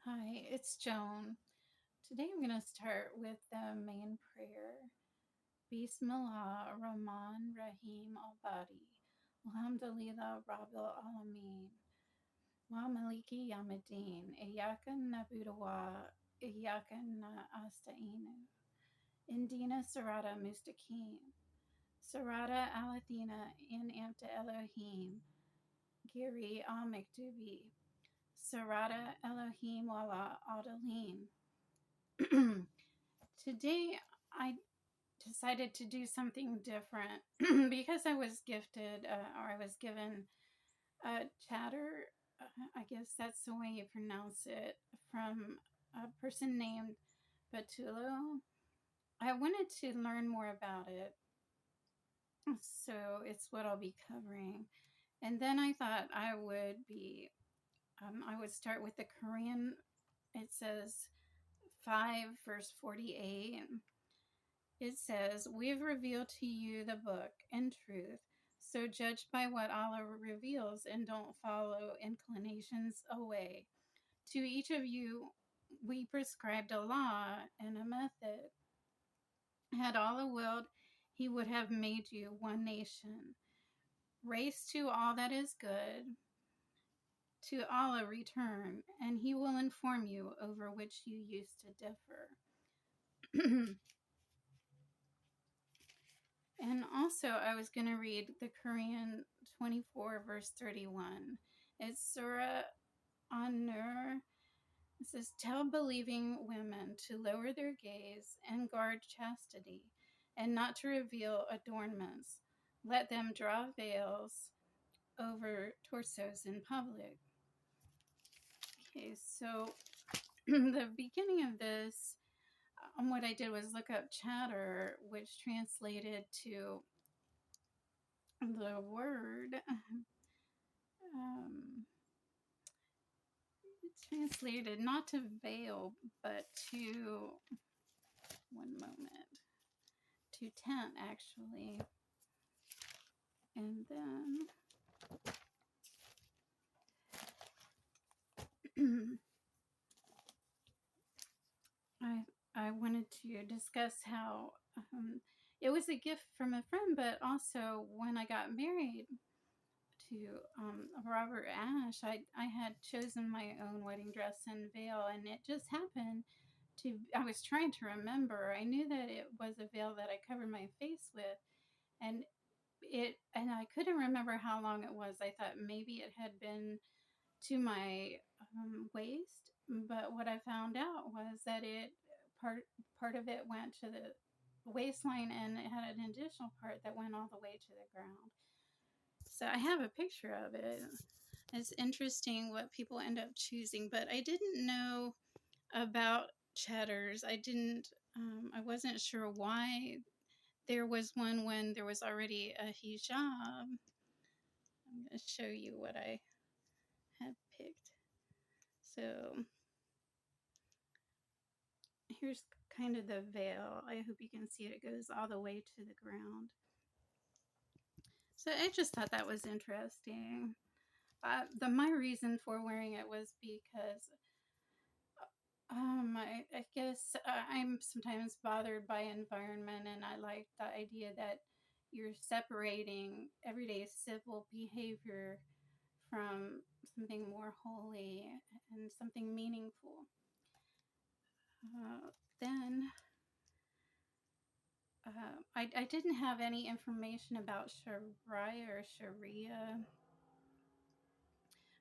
Hi, it's Joan. Today I'm going to start with the main prayer. Bismillah Rahman Rahim Al-Badi. Alhamdulillah Rabbil Alameen. Wa Maliki Yawmiddin. Iyaka Nabudu wa Iyaka Nasta'inu. Indina Sarada Mustaqim. Sarada Alathina in Amta Elohim. Giri Al Maktubi. Sarada Elohim Wala Adalim. Today, I decided to do something different because I was gifted or I was given a chatter. I guess that's the way you pronounce it, from a person named Batulo. I wanted to learn more about it, so it's what I'll be covering. And then I thought I would start with the Korean. It says 5 verse 48. It says, "We've revealed to you the book and truth. So judge by what Allah reveals and don't follow inclinations away. To each of you, we prescribed a law and a method. Had Allah willed, He would have made you one nation. Race to all that is good. To Allah return, and He will inform you over which you used to differ." And also, I was going to read the Korean 24, verse 31. It's Surah An-Nur. It says, "Tell believing women to lower their gaze and guard chastity, and not to reveal adornments. Let them draw veils over torsos in public." Okay, so the beginning of this, what I did was look up chatter, which translated to the word um, it's translated not to veil, but to, one moment, to tent, actually. And then I wanted to discuss how it was a gift from a friend, but also when I got married to Robert Ash, I had chosen my own wedding dress and veil, and it just happened I was trying to remember. I knew that it was a veil that I covered my face with, and I couldn't remember how long it was. I thought maybe it had been to my waist, but what I found out was that part of it went to the waistline, and it had an additional part that went all the way to the ground. So I have a picture of it. It's interesting what people end up choosing, but I didn't know about chatters. I wasn't sure why there was one when there was already a hijab. I'm going to show you what I have picked. So here's kind of the veil. I hope you can see it. It goes all the way to the ground. So I just thought that was interesting. My reason for wearing it was because I guess I'm sometimes bothered by environment, and I like the idea that you're separating everyday civil behavior from something more holy and something meaningful. Then I didn't have any information about Sharia or Sharia.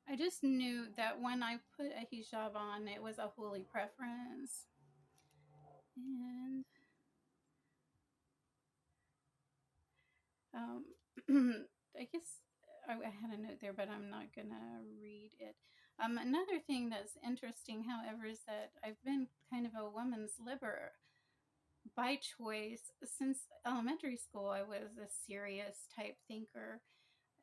I just knew that when I put a hijab on, it was a holy preference. And I guess I had a note there, but I'm not going to read it. Another thing that's interesting, however, is that I've been kind of a woman's liber by choice. Since elementary school, I was a serious type thinker,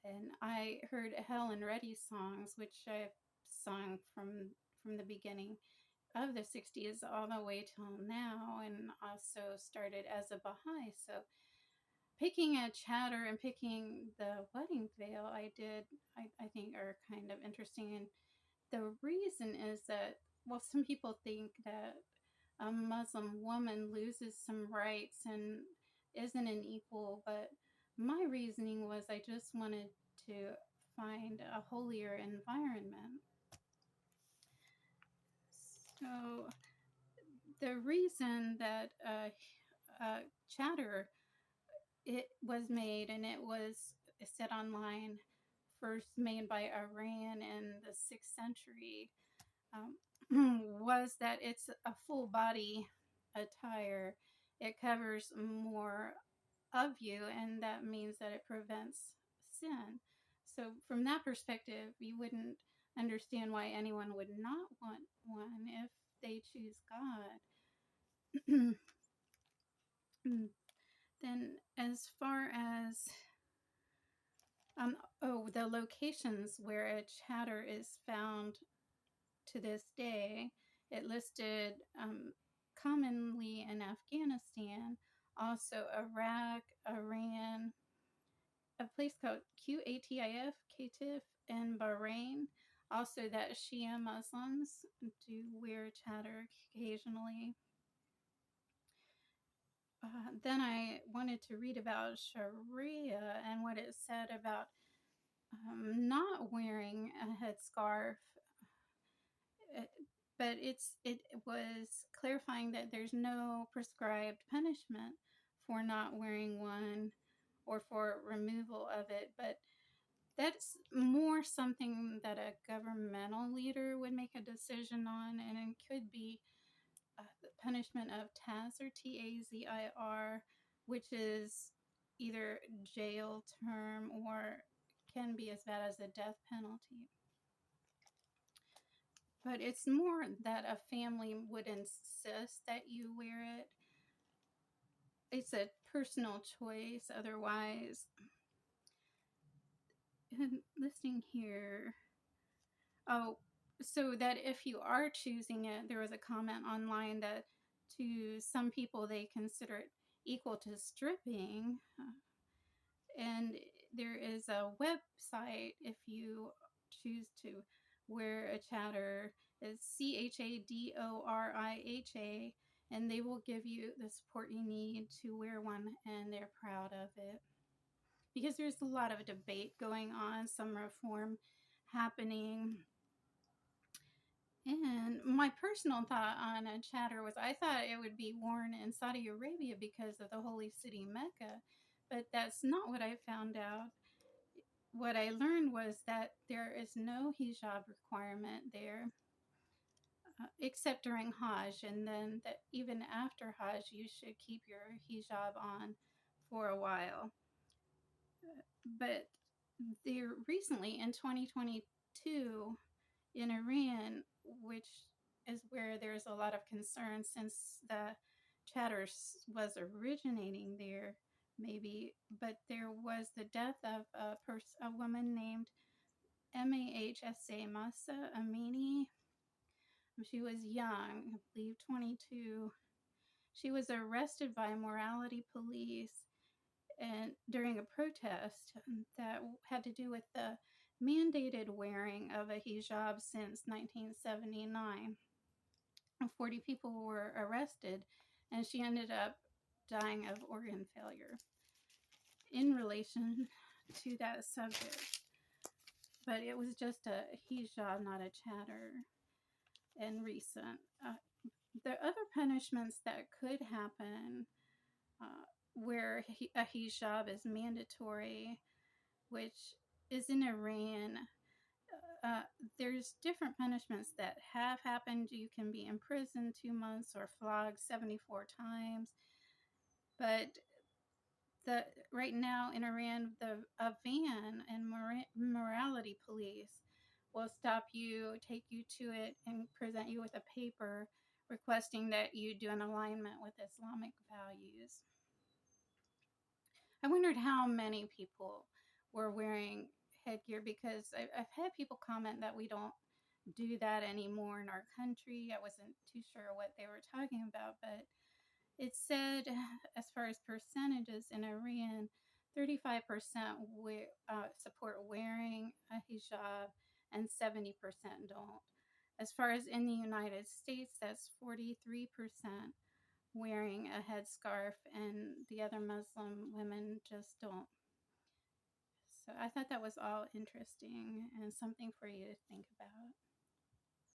and I heard Helen Reddy songs, which I've sung from the beginning of the 60s all the way till now, and also started as a Baha'i. So picking a chatter and picking the wedding veil I think are kind of interesting. And the reason is that well, some people think that a Muslim woman loses some rights and isn't an equal, but my reasoning was I just wanted to find a holier environment. So the reason that Chatter it was made and it was said online, first made by Iran in the 6th century, was that it's a full body attire. It covers more of you, and that means that it prevents sin. So, from that perspective, you wouldn't understand why anyone would not want one if they choose God. Then, as far as the locations where a chatter is found to this day, it listed commonly in Afghanistan, also Iraq, Iran, a place called Qatif, and Bahrain. Also, that Shia Muslims do wear chatter occasionally. Then I wanted to read about Sharia and what it said about not wearing a headscarf. Uh, but it was clarifying that there's no prescribed punishment for not wearing one or for removal of it, but that's more something that a governmental leader would make a decision on, and it could be the punishment of TAZIR, TAZIR, which is either jail term or can be as bad as a death penalty. But it's more that a family would insist that you wear it. It's a personal choice. Otherwise, listing here. Oh, so that if you are choosing it, there was a comment online that to some people they consider it equal to stripping. And there is a website if you choose to wear a chatter. It's CHADORIHA, and they will give you the support you need to wear one, and they're proud of it. Because there's a lot of debate going on, some reform happening. And my personal thought on a chatter was I thought it would be worn in Saudi Arabia because of the holy city Mecca, but that's not what I found out. What I learned was that there is no hijab requirement there except during Hajj, and then that even after Hajj, you should keep your hijab on for a while. But there recently in 2022 in Iran, which is where there's a lot of concern since the chatter was originating there, maybe, but there was the death of a woman named Mahsa Amini. She was young, I believe 22. She was arrested by morality police and during a protest that had to do with the mandated wearing of a hijab since 1979. 40 people were arrested, and she ended up dying of organ failure in relation to that subject. But it was just a hijab, not a chatter, and recent. The other punishments that could happen where a hijab is mandatory, which is in Iran. Uh, there's different punishments that have happened. You can be imprisoned 2 months or flogged 74 times. But the right now in Iran, a van and morality police will stop you, take you to it, and present you with a paper requesting that you do an alignment with Islamic values. I wondered how many people were wearing headgear because I've had people comment that we don't do that anymore in our country. I wasn't too sure what they were talking about, but it said, as far as percentages in Iran, 35% support wearing a hijab and 70% don't. as far as in the United States, that's 43% wearing a headscarf, and the other Muslim women just don't. So I thought that was all interesting and something for you to think about.